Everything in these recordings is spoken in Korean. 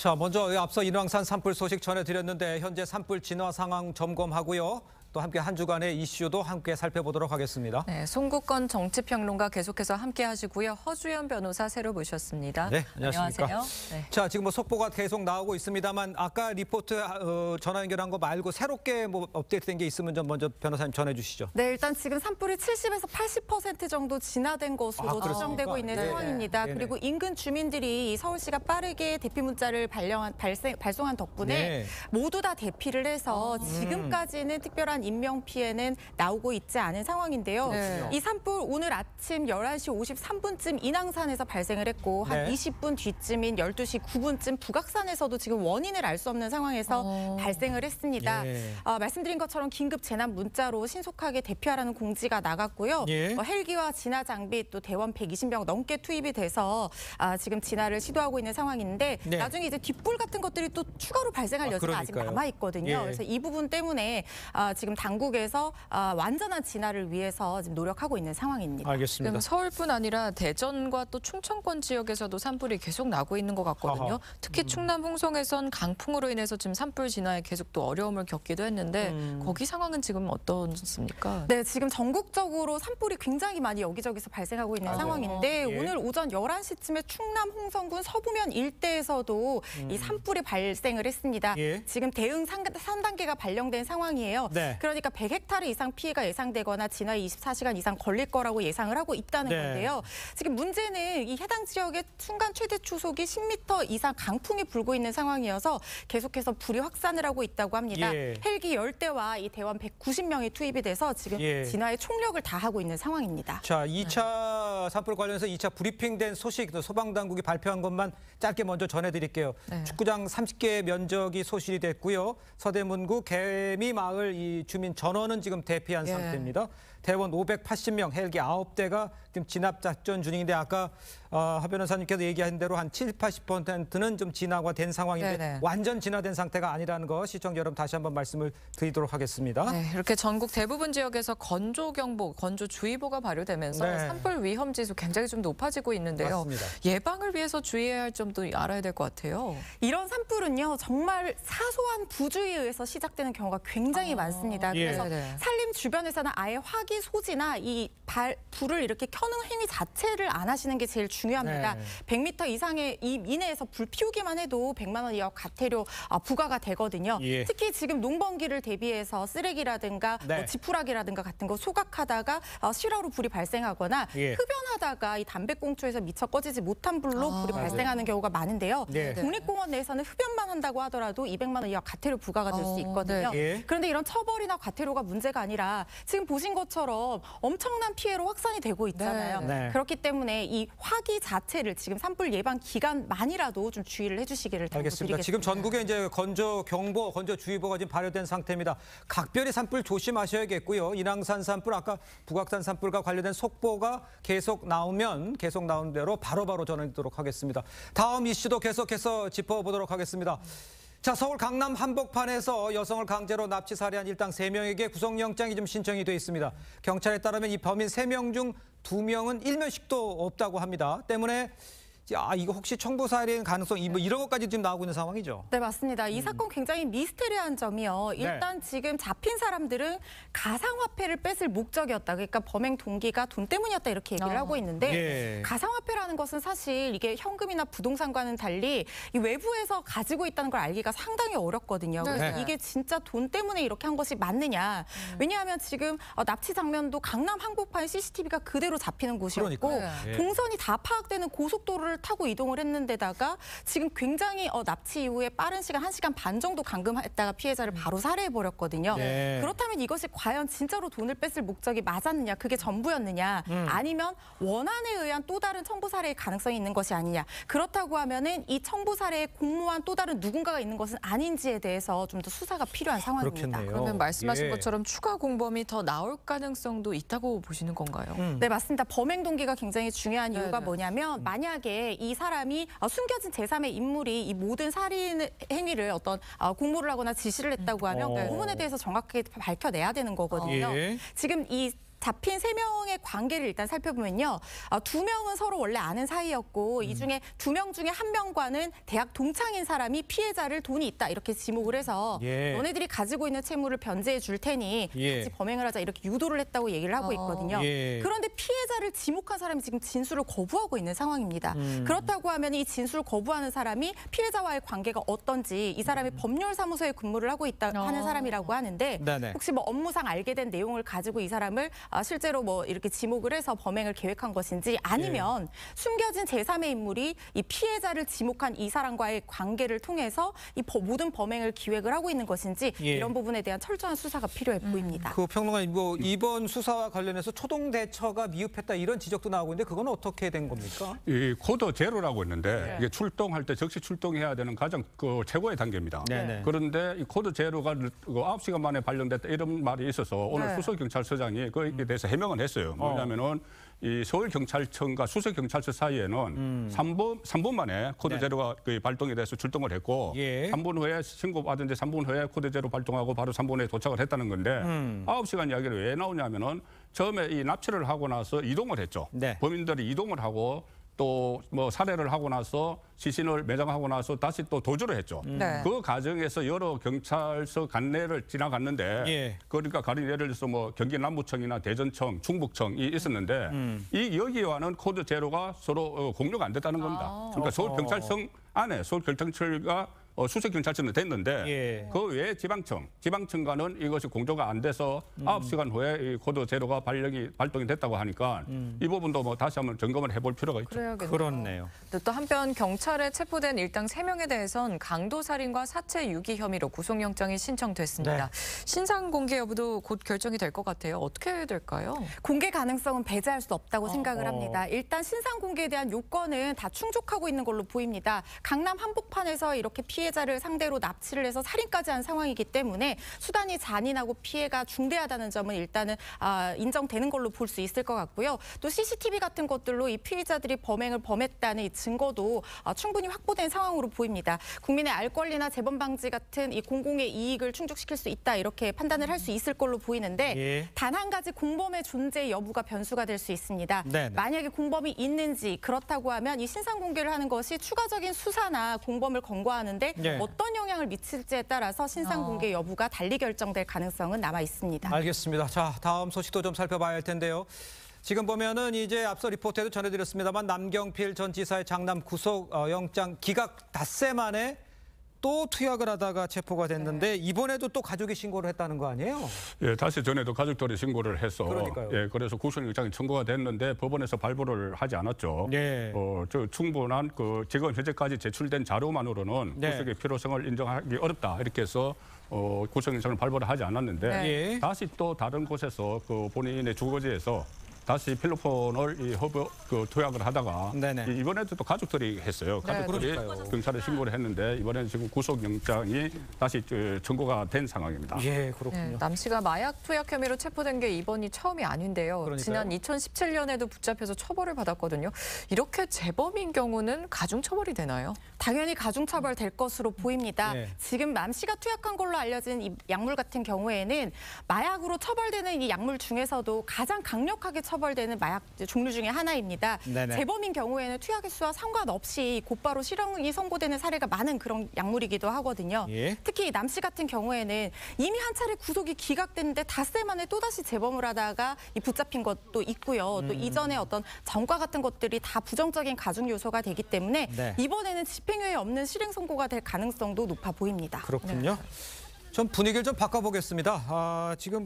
자, 먼저 앞서 인왕산 산불 소식 전해드렸는데 현재 산불 진화 상황 점검하고요. 또 함께 한 주간의 이슈도 함께 살펴보도록 하겠습니다. 네, 송국건 정치평론가 계속해서 함께 하시고요. 허주연 변호사 새로 모셨습니다. 네, 안녕하십니까. 안녕하세요. 네. 자, 지금 속보가 계속 나오고 있습니다만 아까 리포트 전화 연결한 거 말고 새롭게 업데이트된 게 있으면 좀 먼저 변호사님 전해 주시죠. 네, 일단 지금 산불이 70에서 80% 정도 진화된 것으로 추정되고 있는 상황입니다. 네네. 그리고 인근 주민들이 서울시가 빠르게 대피 문자를 발송한 덕분에 모두 다 대피를 해서 지금까지는 특별한 인명 피해는 나오고 있지 않은 상황인데요. 네. 이 산불 오늘 아침 11시 53분쯤 인왕산에서 발생을 했고 한 20분 뒤쯤인 12시 9분쯤 북악산에서도 지금 원인을 알 수 없는 상황에서 발생을 했습니다. 말씀드린 것처럼 긴급 재난 문자로 신속하게 대피하라는 공지가 나갔고요. 헬기와 진화 장비 또 대원 120명 넘게 투입이 돼서 지금 진화를 시도하고 있는 상황인데 나중에 이제 뒷불 같은 것들이 또 추가로 발생할 여지가 아직 남아 있거든요. 그래서 이 부분 때문에 지금 당국에서 완전한 진화를 위해서 지금 노력하고 있는 상황입니다. 알겠습니다. 서울뿐 아니라 대전과 또 충청권 지역에서도 산불이 계속 나고 있는 것 같거든요. 특히 충남 홍성에선 강풍으로 인해서 지금 산불 진화에 계속 또 어려움을 겪기도 했는데 거기 상황은 지금 어떻습니까? 네, 지금 전국적으로 산불이 굉장히 많이 여기저기서 발생하고 있는 상황인데 오늘 오전 11시쯤에 충남 홍성군 서부면 일대에서도 이 산불이 발생을 했습니다. 지금 대응 3단계가 발령된 상황이에요. 그러니까 100헥타르 이상 피해가 예상되거나 진화에 24시간 이상 걸릴 거라고 예상을 하고 있다는 건데요. 지금 문제는 이 해당 지역의 순간 최대 초속이 10m 이상 강풍이 불고 있는 상황이어서 계속해서 불이 확산을 하고 있다고 합니다. 헬기 10대와 이 대원 190명이 투입이 돼서 지금 진화에 총력을 다하고 있는 상황입니다. 자, 2차 산불 관련해서 2차 브리핑된 소식, 소방당국이 발표한 것만 짧게 먼저 전해드릴게요. 축구장 30개 면적이 소실이 됐고요. 서대문구 개미마을 이 주민 전원은 지금 대피한 상태입니다. 대원 580명, 헬기 9대가 지금 진압 작전 중인데 아까 하 변호사님께서 얘기한 대로 한 70, 80%는 좀 진화가 된 상황인데 완전 진화된 상태가 아니라는 거 시청자 여러분 다시 한번 말씀을 드리도록 하겠습니다. 네, 이렇게 전국 대부분 지역에서 건조경보, 건조주의보가 발효되면서 산불 위험 지수 굉장히 좀 높아지고 있는데요. 맞습니다. 예방을 위해서 주의해야 할 점도 알아야 될 것 같아요. 이런 산불은요, 정말 사소한 부주의에 의해서 시작되는 경우가 굉장히 많습니다. 그래서 산림 주변에서는 아예 화기 소지나 이 불을 이렇게 켜는 행위 자체를 안 하시는 게 제일 중요합니다. 100m 이상의 이내에서 불 피우기만 해도 100만 원 이하 과태료 부과가 되거든요. 특히 지금 농번기를 대비해서 쓰레기라든가 뭐 지푸라기라든가 같은 거 소각하다가 실화로 불이 발생하거나 흡연하다가 이 담배꽁초에서 미처 꺼지지 못한 불로 불이 발생하는 경우가 많은데요. 국립공원 내에서는 흡연만 한다고 하더라도 200만 원 이하 과태료 부과가 될 수 있거든요. 그런데 이런 처벌이나 과태료가 문제가 아니라 지금 보신 것처럼 엄청난 피해로 확산이 되고 있잖아요. 그렇기 때문에 이 화기 자체를 지금 산불 예방 기간만이라도 좀 주의를 해주시기를 알겠습니다. 지금 전국에 이제 건조 경보, 건조 주의보가 지금 발효된 상태입니다. 각별히 산불 조심하셔야겠고요. 인왕산 산불, 아까 북악산 산불과 관련된 속보가 계속 나오면 계속 나온 대로 바로바로 전해드리도록 하겠습니다. 다음 이슈도 계속해서 짚어보도록 하겠습니다. 자, 서울 강남 한복판에서 여성을 강제로 납치 살해한 일당 3명에게 구속영장이 좀 신청이 돼 있습니다. 경찰에 따르면 이 범인 3명 중 2명은 일면식도 없다고 합니다. 때문에 이거 혹시 청부 살인 가능성 이런 것까지 지금 나오고 있는 상황이죠? 네, 맞습니다. 이 사건 굉장히 미스테리한 점이요. 일단 지금 잡힌 사람들은 가상화폐를 뺏을 목적이었다. 그러니까 범행 동기가 돈 때문이었다 이렇게 얘기를 하고 있는데 가상화폐라는 것은 사실 이게 현금이나 부동산과는 달리 이 외부에서 가지고 있다는 걸 알기가 상당히 어렵거든요. 그래서 이게 진짜 돈 때문에 이렇게 한 것이 맞느냐. 왜냐하면 지금 납치 장면도 강남 한복판 CCTV가 그대로 잡히는 곳이었고 동선이 다 파악되는 고속도로를 타고 이동을 했는데다가 지금 굉장히 납치 이후에 빠른 시간 1시간 반 정도 감금했다가 피해자를 바로 살해해버렸거든요. 그렇다면 이것이 과연 진짜로 돈을 뺏을 목적이 맞았느냐, 그게 전부였느냐, 아니면 원한에 의한 또 다른 청부 살해의 가능성이 있는 것이 아니냐. 그렇다고 하면은 이 청부 살해에 공모한 또 다른 누군가가 있는 것은 아닌지에 대해서 좀 더 수사가 필요한 상황입니다. 그렇겠네요. 그러면 말씀하신 것처럼 추가 공범이 더 나올 가능성도 있다고 보시는 건가요? 네, 맞습니다. 범행 동기가 굉장히 중요한 이유가 뭐냐면 만약에 이 사람이 숨겨진 제3의 인물이 이 모든 살인 행위를 어떤 공모를 하거나 지시를 했다고 하면 그 부분에 대해서 정확하게 밝혀내야 되는 거거든요. 지금 이 잡힌 3명의 관계를 일단 살펴보면요. 2명은 서로 원래 아는 사이였고 이 중에 2명 중에 1명과는 대학 동창인 사람이 피해자를 돈이 있다 이렇게 지목을 해서 너네들이 가지고 있는 채무를 변제해 줄 테니 같이 범행을 하자 이렇게 유도를 했다고 얘기를 하고 있거든요. 그런데 피해자를 지목한 사람이 지금 진술을 거부하고 있는 상황입니다. 그렇다고 하면 이 진술을 거부하는 사람이 피해자와의 관계가 어떤지 이 사람이 법률사무소에 근무를 하고 있다 하는 사람이라고 하는데 혹시 뭐 업무상 알게 된 내용을 가지고 이 사람을 실제로 뭐 이렇게 지목을 해서 범행을 계획한 것인지 아니면 숨겨진 제3의 인물이 이 피해자를 지목한 이 사람과의 관계를 통해서 이 모든 범행을 기획을 하고 있는 것인지 이런 부분에 대한 철저한 수사가 필요해 보입니다. 그 평론가님, 뭐 이번 수사와 관련해서 초동 대처가 미흡했다 이런 지적도 나오고 있는데 그건 어떻게 된 겁니까? 이 코드 제로라고 있는데 이게 출동할 때 즉시 출동해야 되는 가장 최고의 단계입니다. 그런데 이 코드 제로가 9시간 만에 발령됐다 이런 말이 있어서 오늘 수서경찰서장이 거기에 대해서 해명을 했어요. 뭐냐면은 이 서울경찰청과 수서경찰서 사이에는 3분 만에 코드 제로가 발동에 대해서 출동을 했고 3분 후에 신고받은 지 3분 후에 코드 제로 발동하고 바로 3분 후에 도착을 했다는 건데 9시간 이야기를 왜 나오냐면은 처음에 이 납치를 하고 나서 이동을 했죠. 범인들이 이동을 하고 또 뭐 살해를 하고 나서 시신을 매장하고 나서 다시 또 도주를 했죠. 그 과정에서 여러 경찰서 관내를 지나갔는데 그러니까 가령 예를 들어서 뭐 경기 남부청이나 대전청, 충북청이 있었는데 이 여기와는 코드 제로가 서로 공유가 안 됐다는 겁니다. 그러니까 서울경찰청 안에 서울경찰청과 수서경찰서는 됐는데 그 외에 지방청과는 이것이 공조가 안 돼서 9시간 후에 이 코드 제로가 발동이 됐다고 하니까 이 부분도 뭐 다시 한번 점검을 해볼 필요가 있죠. 그래야겠네요. 그렇네요. 또 한편 경찰에 체포된 일당 3명에 대해선 강도살인과 사체 유기 혐의로 구속영장이 신청됐습니다. 신상 공개 여부도 곧 결정이 될 것 같아요. 어떻게 될까요? 공개 가능성은 배제할 수 없다고 생각을 합니다. 일단 신상 공개에 대한 요건은 다 충족하고 있는 걸로 보입니다. 강남 한복판에서 이렇게 피해자를 상대로 납치를 해서 살인까지 한 상황이기 때문에 수단이 잔인하고 피해가 중대하다는 점은 일단은 인정되는 걸로 볼 수 있을 것 같고요. 또 CCTV 같은 것들로 이 피해자들이 범행을 범했다는 이 증거도 충분히 확보된 상황으로 보입니다. 국민의 알 권리나 재범 방지 같은 이 공공의 이익을 충족시킬 수 있다 이렇게 판단을 할 수 있을 걸로 보이는데 단 한 가지 공범의 존재 여부가 변수가 될 수 있습니다. 만약에 공범이 있는지 그렇다고 하면 이 신상 공개를 하는 것이 추가적인 수사나 공범을 검거하는데 어떤 영향을 미칠지에 따라서 신상 공개 여부가 달리 결정될 가능성은 남아 있습니다. 알겠습니다. 자, 다음 소식도 좀 살펴봐야 할 텐데요. 지금 보면은 이제 앞서 리포트에도 전해드렸습니다만 남경필 전 지사의 장남 구속 영장 기각 닷새 만에 또 투약을 하다가 체포가 됐는데 이번에도 또 가족이 신고를 했다는 거 아니에요? 예, 다시 전에도 가족들이 신고를 해서 그러니까요. 그래서 구속영장이 청구가 됐는데 법원에서 발부를 하지 않았죠. 충분한 지금 현재까지 제출된 자료만으로는 구속의 필요성을 인정하기 어렵다 이렇게 해서 구속영장을 발부를 하지 않았는데 다시 또 다른 곳에서 본인의 주거지에서 다시 필로폰을 투약을 하다가 이번에도 또 가족들이 했어요. 가족들이 경찰에 신고를 했는데 이번에는 지금 구속영장이 다시 청구가 된 상황입니다. 그렇군요. 남 씨가 마약 투약 혐의로 체포된 게 이번이 처음이 아닌데요. 그러니까요. 지난 2017년에도 붙잡혀서 처벌을 받았거든요. 이렇게 재범인 경우는 가중처벌이 되나요? 당연히 가중처벌 될 것으로 보입니다. 지금 남 씨가 투약한 걸로 알려진 이 약물 같은 경우에는 마약으로 처벌되는 이 약물 중에서도 가장 강력하게 처벌되는 마약 종류 중에 하나입니다. 재범인 경우에는 투약 횟수와 상관없이 곧바로 실형이 선고되는 사례가 많은 그런 약물이기도 하거든요. 특히 남 씨 같은 경우에는 이미 한 차례 구속이 기각됐는데 닷새 만에 또다시 재범을 하다가 붙잡힌 것도 있고요. 또 이전에 어떤 전과 같은 것들이 다 부정적인 가중 요소가 되기 때문에 이번에는 집행유예 없는 실행 선고가 될 가능성도 높아 보입니다. 그렇군요. 좀 분위기를 좀 바꿔보겠습니다. 지금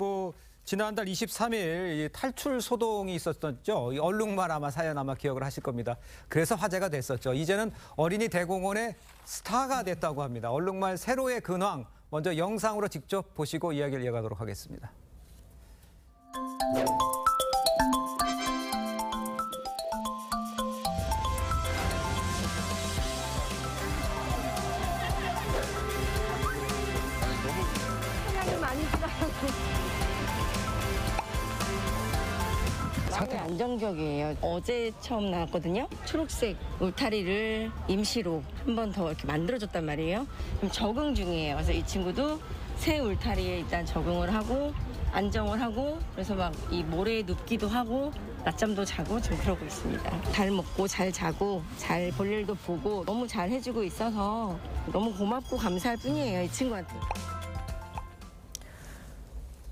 지난달 23일 탈출 소동이 있었었죠. 이 얼룩말 아마 사연 아마 기억을 하실 겁니다. 그래서 화제가 됐었죠. 이제는 어린이 대공원의 스타가 됐다고 합니다. 얼룩말 세로의 근황 먼저 영상으로 직접 보시고 이야기를 이어가도록 하겠습니다. 상당히 안정적이에요. 어제 처음 나왔거든요. 초록색 울타리를 임시로 한 번 더 이렇게 만들어줬단 말이에요. 그럼 적응 중이에요. 그래서 이 친구도 새 울타리에 일단 적응을 하고 안정을 하고 그래서 막 이 모래에 눕기도 하고 낮잠도 자고 지금 그러고 있습니다. 잘 먹고 잘 자고 잘 볼일도 보고 너무 잘 해주고 있어서 너무 고맙고 감사할 뿐이에요, 이 친구한테.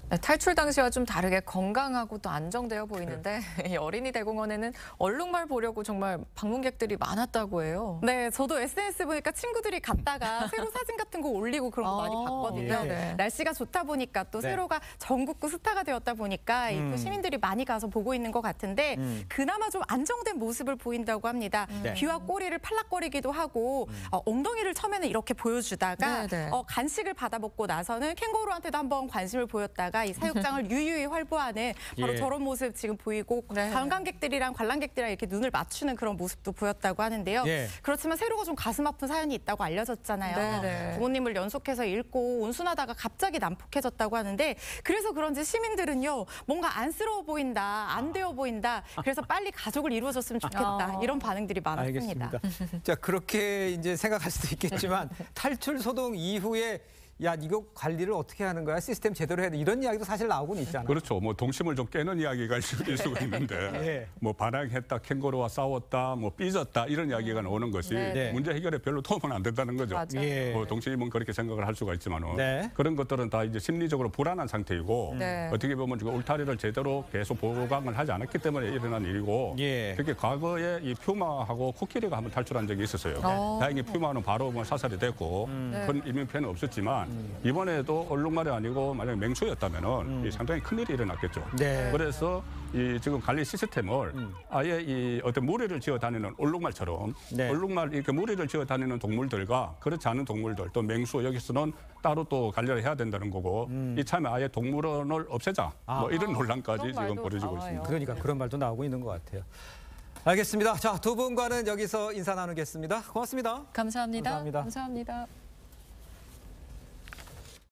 네, 탈출 당시와 좀 다르게 건강하고 또 안정되어 보이는데 이 어린이 대공원에는 얼룩말 보려고 정말 방문객들이 많았다고 해요. 네, 저도 SNS 보니까 친구들이 갔다가 세로 사진 같은 거 올리고 그런 거 많이 봤거든요. 네. 날씨가 좋다 보니까 또 세로가 전국구 스타가 되었다 보니까 또 시민들이 많이 가서 보고 있는 것 같은데 그나마 좀 안정된 모습을 보인다고 합니다. 귀와 꼬리를 팔락거리기도 하고 엉덩이를 처음에는 이렇게 보여주다가 간식을 받아먹고 나서는 캥거루한테도 한번 관심을 보였다가 이 사육장을 유유히 활보하는 바로 저런 모습 지금 보이고 관광객들이랑 관람객들이랑 이렇게 눈을 맞추는 그런 모습도 보였다고 하는데요. 그렇지만 세로가 좀 가슴 아픈 사연이 있다고 알려졌잖아요. 부모님을 연속해서 잃고 온순하다가 갑자기 난폭해졌다고 하는데 그래서 그런지 시민들은요. 뭔가 안쓰러워 보인다, 안 되어 보인다. 그래서 빨리 가족을 이루어줬으면 좋겠다. 이런 반응들이 많았습니다. 알겠습니다. 자, 그렇게 이제 생각할 수도 있겠지만 탈출 소동 이후에 야, 이거 관리를 어떻게 하는 거야? 시스템 제대로 해야 돼. 이런 이야기도 사실 나오고는 있잖아요. 그렇죠. 뭐 동심을 좀 깨는 이야기가 있을 수가 있는데 뭐 반항했다, 캥거루와 싸웠다, 뭐 삐졌다 이런 이야기가 나오는 것이 문제 해결에 별로 도움은 안 된다는 거죠. 뭐 동심은 그렇게 생각을 할 수가 있지만은 그런 것들은 다 이제 심리적으로 불안한 상태이고 어떻게 보면 지금 울타리를 제대로 계속 보강을 하지 않았기 때문에 일어난 일이고 특히 과거에 이 퓨마하고 코끼리가 한번 탈출한 적이 있었어요. 다행히 퓨마는 바로 뭐 사살이 됐고 큰 인명피해는 없었지만 이번에도 얼룩말이 아니고 만약 맹수였다면은 상당히 큰 일이 일어났겠죠. 그래서 이 지금 관리 시스템을 아예 이 어떤 무리를 지어 다니는 얼룩말처럼 얼룩말 이렇게 무리를 지어 다니는 동물들과 그렇지 않은 동물들 또 맹수 여기서는 따로 또 관리를 해야 된다는 거고 이참에 아예 동물원을 없애자 뭐 이런 논란까지 지금 벌어지고 있습니다. 그러니까 그런 말도 나오고 있는 것 같아요. 알겠습니다. 자, 두 분과는 여기서 인사 나누겠습니다. 고맙습니다. 감사합니다. 감사합니다. 감사합니다.